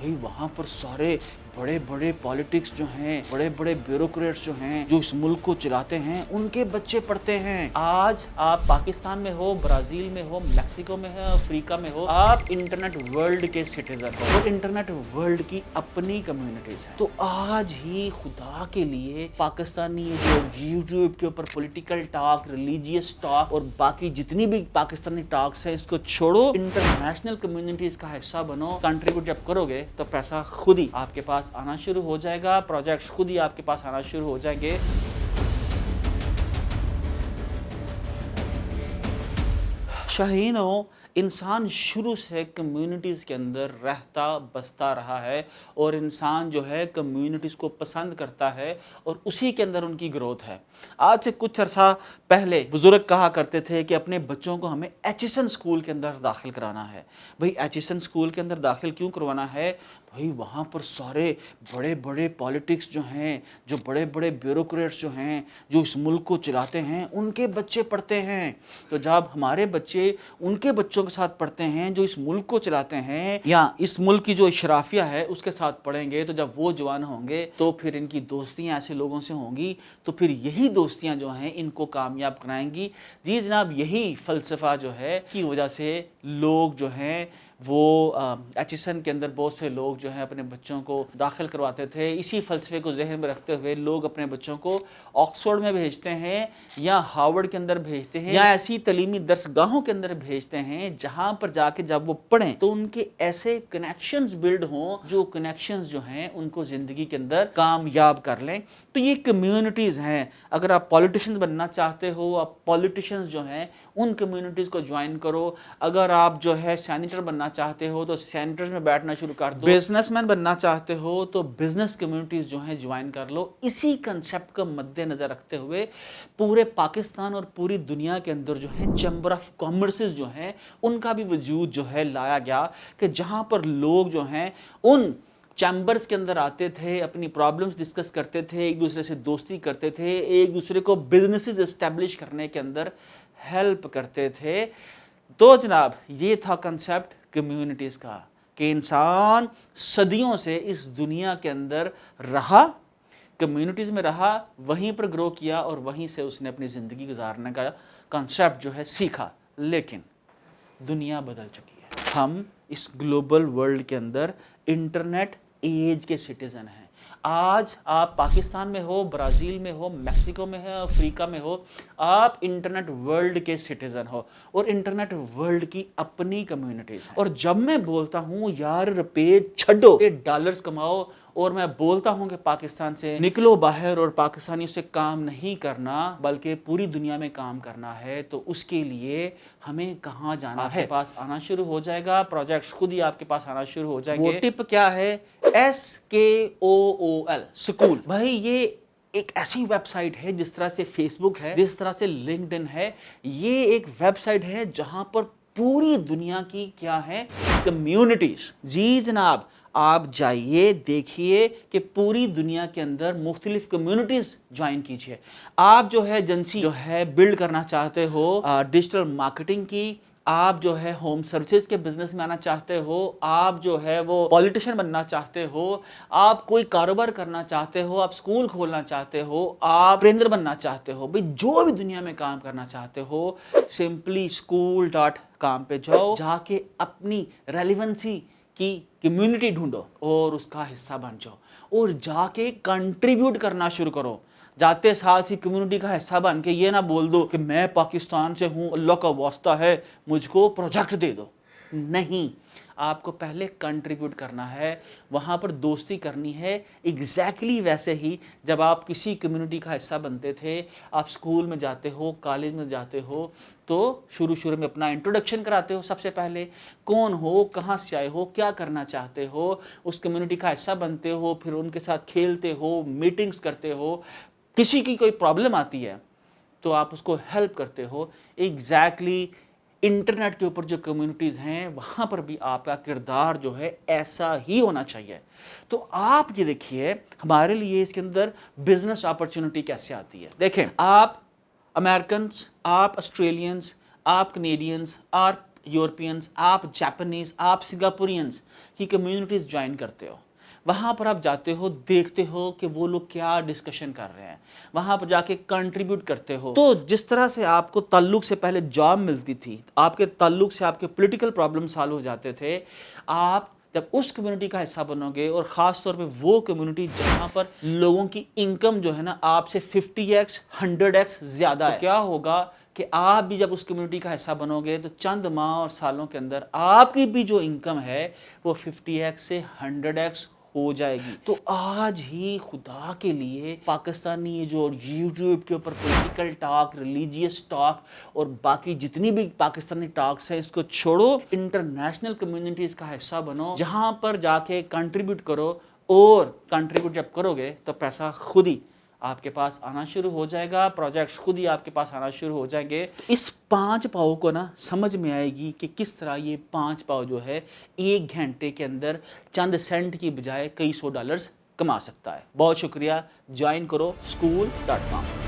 भाई वहाँ पर सारे बड़े बड़े पॉलिटिक्स जो हैं, बड़े बड़े ब्यूरोक्रेट्स जो हैं, जो इस मुल्क को चलाते हैं, उनके बच्चे पढ़ते हैं। आज आप पाकिस्तान में हो, ब्राजील में हो, मैक्सिको में हो, अफ्रीका में हो, आप इंटरनेट वर्ल्ड के सिटीजन हो और इंटरनेट वर्ल्ड की अपनी कम्युनिटीज है। तो आज ही खुदा के लिए पाकिस्तानी जो यूट्यूब के ऊपर पॉलिटिकल टॉक, रिलीजियस टॉक और बाकी जितनी भी पाकिस्तानी टॉक्स है, इसको छोड़ो, इंटरनेशनल कम्युनिटीज का हिस्सा बनो। कंट्रीब्यूट जब करोगे तो पैसा खुद ही आपके पास आना शुरू हो जाएगा, प्रोजेक्ट्स खुद ही आपके पास आना शुरू हो जाएंगे। शाहीनों, इंसान शुरू से कम्युनिटीज़ के अंदर रहता बसता रहा है और इंसान जो है कम्युनिटीज़ को पसंद करता है और उसी के अंदर उनकी ग्रोथ है। आज से कुछ अरसा पहले बुजुर्ग कहा करते थे कि अपने बच्चों को हमें एचिसन स्कूल के अंदर दाखिल कराना है। भाई एचिसन स्कूल के अंदर दाखिल क्यों करवाना है? भाई वहाँ पर सारे बड़े बड़े पॉलिटिक्स जो हैं, जो बड़े बड़े ब्यूरोक्रेट्स जो हैं, जो इस मुल्क को चलाते हैं, उनके बच्चे पढ़ते हैं। तो जब हमारे बच्चे उनके बच्चों के साथ पढ़ते हैं जो इस मुल्क को चलाते हैं या इस मुल्क की जो इशराफिया है उसके साथ पढ़ेंगे, तो जब वो जवान होंगे तो फिर इनकी दोस्तियां ऐसे लोगों से होंगी, तो फिर यही दोस्तियां जो हैं इनको कामयाब कराएंगी। जी जनाब, यही फ़लसफ़ा जो है की वजह से लोग जो हैं वो एचिसन के अंदर बहुत से लोग जो हैं अपने बच्चों को दाखिल करवाते थे। इसी फ़लसफ़े को जहन में रखते हुए लोग अपने बच्चों को ऑक्सफोर्ड में भेजते हैं या हार्वर्ड के अंदर भेजते हैं या ऐसी तलीमी दरसगाहों के अंदर भेजते हैं जहाँ पर जाके जब वो पढ़ें तो उनके ऐसे कनेक्शंस बिल्ड हों, जो कनेक्शंस जो हैं उनको ज़िंदगी के अंदर कामयाब कर लें। तो ये कम्युनिटीज़ हैं। अगर आप पॉलिटिशियंस बनना चाहते हो, आप पॉलिटिशियंस जो हैं उन कम्युनिटीज़ को ज्वाइन करो। अगर आप जो है सैनिटर बनना चाहते हो तो सैनिटर्स में बैठना शुरू कर दो। बिजनेसमैन बनना चाहते हो तो बिजनेस कम्युनिटीज जो हैं ज्वाइन कर लो। इसी कंसेप्ट को मद्देनजर रखते हुए पूरे पाकिस्तान और पूरी दुनिया के अंदर जो है चैम्बर ऑफ कॉमर्सेस जो हैं उनका भी वजूद जो है लाया गया कि जहां पर लोग जो हैं उन चैम्बर्स के अंदर आते थे, अपनी प्रॉब्लम्स डिस्कस करते थे, एक दूसरे से दोस्ती करते थे, एक दूसरे को बिजनेसेस एस्टेब्लिश करने के अंदर हेल्प करते थे। तो जनाब ये था कंसेप्ट कम्युनिटीज़ का कि इंसान सदियों से इस दुनिया के अंदर रहा, कम्युनिटीज़ में रहा, वहीं पर ग्रो किया और वहीं से उसने अपनी ज़िंदगी गुजारने का कंसेप्ट जो है सीखा। लेकिन दुनिया बदल चुकी है। हम इस ग्लोबल वर्ल्ड के अंदर इंटरनेट एज के सिटीज़न हैं। आज आप पाकिस्तान में हो, ब्राज़ील में हो, मैक्सिको में हो, अफ्रीका में हो, आप इंटरनेट वर्ल्ड के सिटीज़न हो और इंटरनेट वर्ल्ड की अपनी कम्युनिटीज़ हैं। और जब मैं बोलता हूँ यार रुपये छड्डो, डॉलर्स कमाओ, और मैं बोलता हूँ कि पाकिस्तान से निकलो बाहर और पाकिस्तानियों से काम नहीं करना बल्कि पूरी दुनिया में काम करना है, तो उसके लिए हमें कहाँ जाना है? आपके पास आना शुरू हो जाएगा, प्रोजेक्ट्स खुद ही आपके पास आना शुरू हो जाएंगे। वो टिप क्या है? SKOOL school. भाई ये एक ऐसी वेबसाइट है जिस तरह से फेसबुक है, जिस तरह से लिंक्डइन है, ये एक वेबसाइट है जहां पर पूरी दुनिया की क्या है कम्युनिटीज। जी जनाब, आप जाइए देखिए कि पूरी दुनिया के अंदर मुख्तलिफ कम्युनिटीज ज्वाइन कीजिए। आप जो है एजेंसी जो है बिल्ड करना चाहते हो डिजिटल मार्केटिंग की, आप जो है होम सर्विसेज के बिजनेस में आना चाहते हो, आप जो है वो पॉलिटिशियन बनना चाहते हो, आप कोई कारोबार करना चाहते हो, आप स्कूल खोलना चाहते हो, आप ट्रेनर बनना चाहते हो, भाई जो भी दुनिया में काम करना चाहते हो, सिंपली school.com पे जाओ, जाके अपनी रेलिवेंसी की कम्युनिटी ढूंढो और उसका हिस्सा बन जाओ और जाके कंट्रीब्यूट करना शुरू करो। जाते साथ ही कम्युनिटी का हिस्सा बन के ये ना बोल दो कि मैं पाकिस्तान से हूँ, अल्लाह का वास्ता है मुझको प्रोजेक्ट दे दो। नहीं, आपको पहले कंट्रीब्यूट करना है, वहाँ पर दोस्ती करनी है। एग्जैक्टली वैसे ही जब आप किसी कम्युनिटी का हिस्सा बनते थे, आप स्कूल में जाते हो, कॉलेज में जाते हो, तो शुरू में अपना इंट्रोडक्शन कराते हो। सबसे पहले कौन हो, कहाँ से आए हो, क्या करना चाहते हो, उस कम्युनिटी का हिस्सा बनते हो, फिर उनके साथ खेलते हो, मीटिंग्स करते हो। किसी की कोई प्रॉब्लम आती है तो आप उसको हेल्प करते हो। एग्जैक्टली इंटरनेट के ऊपर जो कम्युनिटीज़ हैं वहाँ पर भी आपका किरदार जो है ऐसा ही होना चाहिए। तो आप ये देखिए हमारे लिए इसके अंदर बिजनेस अपॉर्चुनिटी कैसे आती है। देखें, आप अमेरिकन्स, आप ऑस्ट्रेलियंस, आप कनेडियंस, आप यूरोपियंस, आप जापानीज़, आप सिंगापुरियंस की कम्युनिटीज़ ज्वाइन करते हो, वहाँ पर आप जाते हो, देखते हो कि वो लोग क्या डिस्कशन कर रहे हैं, वहाँ पर जाके कंट्रीब्यूट करते हो। तो जिस तरह से आपको ताल्लुक से पहले जॉब मिलती थी, आपके ताल्लुक से आपके पॉलिटिकल प्रॉब्लम सॉल्व हो जाते थे, आप जब उस कम्युनिटी का हिस्सा बनोगे, और ख़ास तौर पे वो कम्युनिटी जहाँ पर लोगों की इनकम जो है ना आपसे 50x 100x ज़्यादा है, तो क्या होगा कि आप भी जब उस कम्युनिटी का हिस्सा बनोगे तो चंद माह और सालों के अंदर आपकी भी जो इनकम है वो 50x से 100x हो जाएगी। तो आज ही खुदा के लिए पाकिस्तानी ये जो यूट्यूब के ऊपर पॉलिटिकल टॉक, रिलीजियस टॉक और बाकी जितनी भी पाकिस्तानी टॉक्स है, इसको छोड़ो, इंटरनेशनल कम्युनिटीज़ का हिस्सा बनो, जहाँ पर जाके कंट्रीब्यूट करो, और कंट्रीब्यूट जब करोगे तो पैसा खुद ही आपके पास आना शुरू हो जाएगा, प्रोजेक्ट्स खुद ही आपके पास आना शुरू हो जाएंगे। इस 5 पाव को ना समझ में आएगी कि किस तरह ये 5 पाव जो है 1 घंटे के अंदर चंद सेंट की बजाय कई $100 कमा सकता है। बहुत शुक्रिया, ज्वाइन करो school.com।